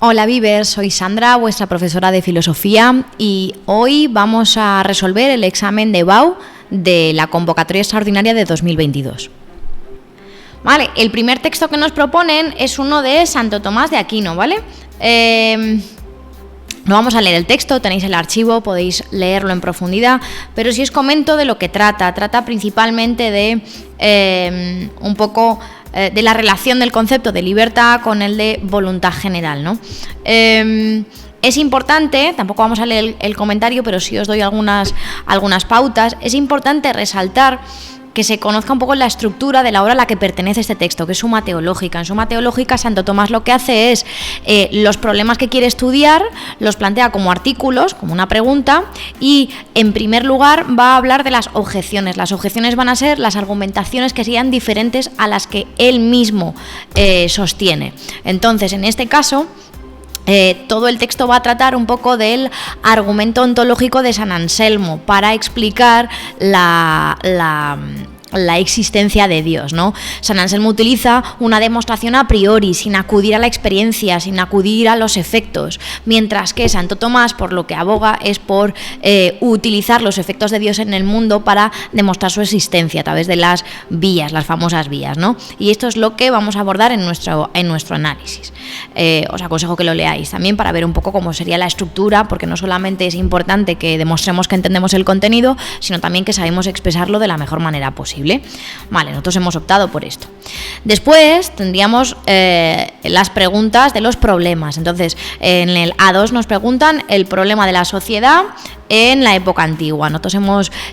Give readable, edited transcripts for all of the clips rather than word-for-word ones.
Hola Vivers, soy Sandra, vuestra profesora de filosofía, y hoy vamos a resolver el examen de BAU de la convocatoria extraordinaria de 2022. Vale, el primer texto que nos proponen es uno de Santo Tomás de Aquino, ¿vale? No vamos a leer el texto, tenéis el archivo, podéis leerlo en profundidad, pero sí os comento de lo que trata. Trata principalmente de un poco de la relación del concepto de libertad con el de voluntad general, ¿no? Es importante, tampoco vamos a leer el comentario, pero sí os doy algunas pautas. Es importante resaltar que se conozca un poco la estructura de la obra a la que pertenece este texto, que es Suma Teológica. En Suma Teológica, Santo Tomás lo que hace es los problemas que quiere estudiar, los plantea como artículos, como una pregunta, y en primer lugar va a hablar de las objeciones. Las objeciones van a ser las argumentaciones que sean diferentes a las que él mismo sostiene. Entonces, en este caso, todo el texto va a tratar un poco del argumento ontológico de San Anselmo para explicar la existencia de Dios, ¿no? San Anselmo utiliza una demostración a priori, sin acudir a la experiencia, sin acudir a los efectos, mientras que Santo Tomás, por lo que aboga, es por utilizar los efectos de Dios en el mundo para demostrar su existencia a través de las vías, las famosas vías, ¿no? Y esto es lo que vamos a abordar en nuestro análisis. Os aconsejo que lo leáis también para ver un poco cómo sería la estructura, porque no solamente es importante que demostremos que entendemos el contenido, sino también que sabemos expresarlo de la mejor manera posible. Vale, nosotros hemos optado por esto. Después tendríamos las preguntas de los problemas. Entonces, en el A2 nos preguntan el problema de la sociedad en la época antigua. Nosotros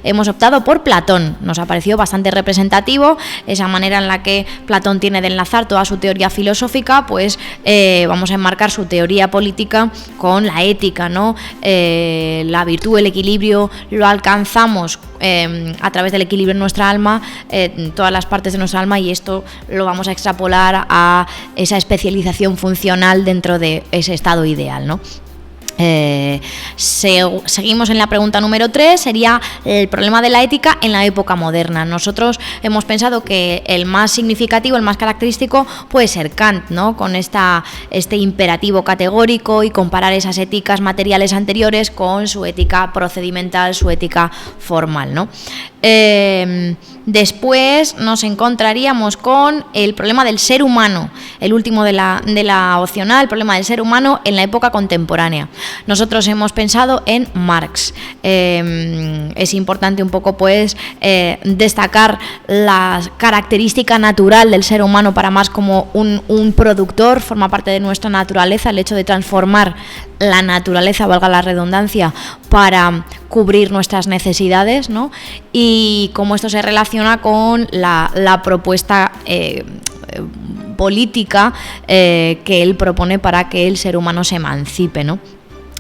hemos optado por Platón. Nos ha parecido bastante representativo esa manera en la que Platón tiene de enlazar toda su teoría filosófica. Pues vamos a enmarcar su teoría política con la ética, ¿no? La virtud, el equilibrio, lo alcanzamos a través del equilibrio en nuestra alma, en todas las partes de nuestra alma, y esto lo vamos a extrapolar a esa especialización funcional dentro de ese estado ideal, ¿no? Seguimos en la pregunta número 3, sería el problema de la ética en la época moderna. Nosotros hemos pensado que el más significativo, el más característico puede ser Kant, ¿no? Con este imperativo categórico, y comparar esas éticas materiales anteriores con su ética procedimental, su ética formal, ¿no? Después nos encontraríamos con el problema del ser humano, el último de la opcional, el problema del ser humano en la época contemporánea. Nosotros hemos pensado en Marx. Es importante un poco, pues, destacar la característica natural del ser humano para Marx como un productor, forma parte de nuestra naturaleza, el hecho de transformar la naturaleza, valga la redundancia, para cubrir nuestras necesidades, ¿no? Y cómo esto se relaciona con la propuesta política que él propone para que el ser humano se emancipe, ¿no?,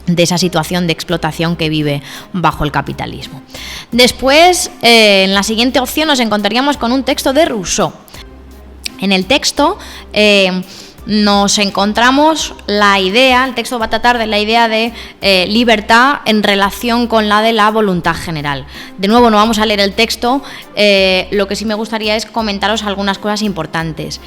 de esa situación de explotación que vive bajo el capitalismo. Después, en la siguiente opción nos encontraríamos con un texto de Rousseau. En el texto nos encontramos el texto va a tratar de la idea de libertad en relación con la de la voluntad general. De nuevo, no vamos a leer el texto, lo que sí me gustaría es comentaros algunas cosas importantes.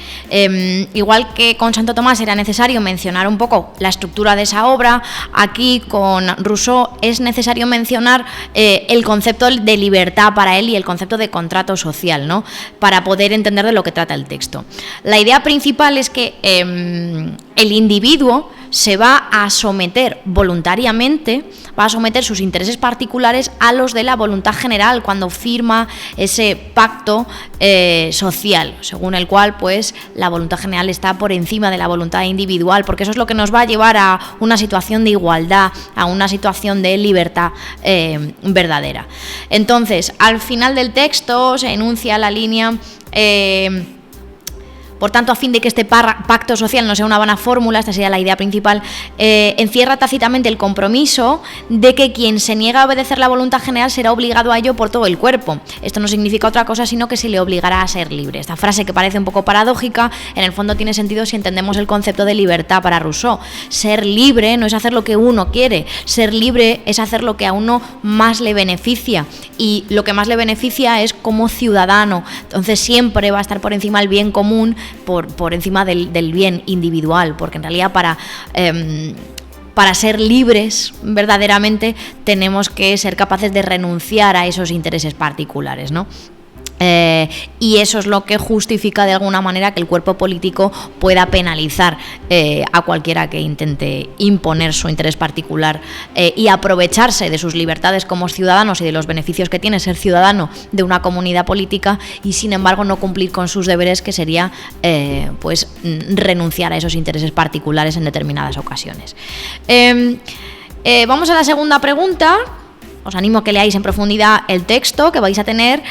Igual que con Santo Tomás era necesario mencionar un poco la estructura de esa obra, aquí con Rousseau es necesario mencionar el concepto de libertad para él y el concepto de contrato social, ¿no?, para poder entender de lo que trata el texto. La idea principal es que el individuo se va a someter voluntariamente, va a someter sus intereses particulares a los de la voluntad general cuando firma ese pacto social, según el cual, pues, la voluntad general está por encima de la voluntad individual, porque eso es lo que nos va a llevar a una situación de igualdad, a una situación de libertad verdadera. Entonces, al final del texto se enuncia la línea Por tanto, a fin de que este pacto social no sea una vana fórmula, esta sería la idea principal, encierra tácitamente el compromiso de que quien se niega a obedecer la voluntad general será obligado a ello por todo el cuerpo. Esto no significa otra cosa sino que se le obligará a ser libre. Esta frase, que parece un poco paradójica, en el fondo tiene sentido si entendemos el concepto de libertad para Rousseau. Ser libre no es hacer lo que uno quiere, ser libre es hacer lo que a uno más le beneficia, y lo que más le beneficia es como ciudadano. Entonces siempre va a estar por encima el bien común por encima del bien individual, porque en realidad para ser libres verdaderamente tenemos que ser capaces de renunciar a esos intereses particulares, ¿no? Y eso es lo que justifica de alguna manera que el cuerpo político pueda penalizar a cualquiera que intente imponer su interés particular y aprovecharse de sus libertades como ciudadanos y de los beneficios que tiene ser ciudadano de una comunidad política y sin embargo no cumplir con sus deberes, que sería pues renunciar a esos intereses particulares en determinadas ocasiones. Vamos a la segunda pregunta. Os animo a que leáis en profundidad el texto que vais a tener.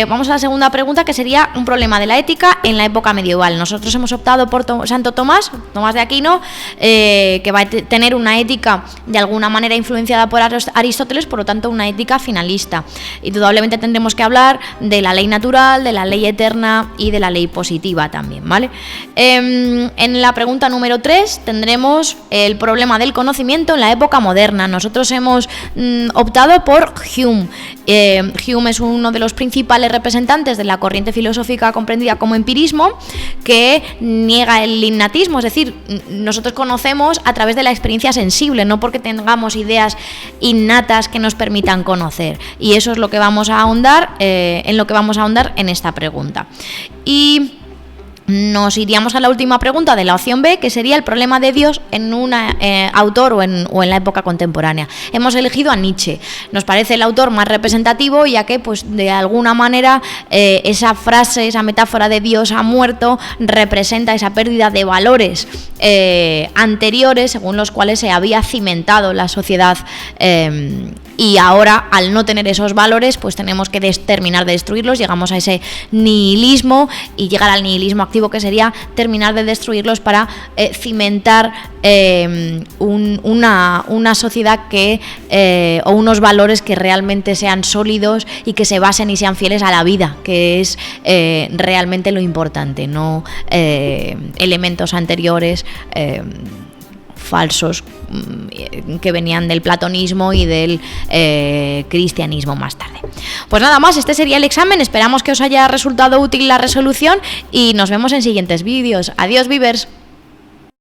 Vamos a la segunda pregunta, que sería un problema de la ética en la época medieval. Nosotros hemos optado por Santo Tomás de Aquino, que va a tener una ética de alguna manera influenciada por Aristóteles, por lo tanto una ética finalista. Indudablemente tendremos que hablar de la ley natural, de la ley eterna y de la ley positiva también, ¿vale? En la pregunta número 3 tendremos el problema del conocimiento en la época moderna. Nosotros hemos optado por Hume. Hume es uno de los principales representantes de la corriente filosófica comprendida como empirismo, que niega el innatismo, es decir, nosotros conocemos a través de la experiencia sensible, no porque tengamos ideas innatas que nos permitan conocer. Y eso es lo que vamos a ahondar, en lo que vamos a ahondar en esta pregunta. Y nos iríamos a la última pregunta de la opción B, que sería el problema de Dios en un autor o en la época contemporánea. Hemos elegido a Nietzsche. Nos parece el autor más representativo, ya que pues de alguna manera esa frase, esa metáfora de Dios ha muerto, representa esa pérdida de valores anteriores según los cuales se había cimentado la sociedad, y ahora, al no tener esos valores, pues tenemos que terminar de destruirlos. Llegamos a ese nihilismo y llegar al nihilismo activo, que sería terminar de destruirlos para cimentar una sociedad o unos valores que realmente sean sólidos y que se basen y sean fieles a la vida, que es realmente lo importante, no elementos anteriores falsos que venían del platonismo y del cristianismo más tarde. Pues nada más, este sería el examen. Esperamos que os haya resultado útil la resolución y nos vemos en siguientes vídeos. Adiós, Vivers.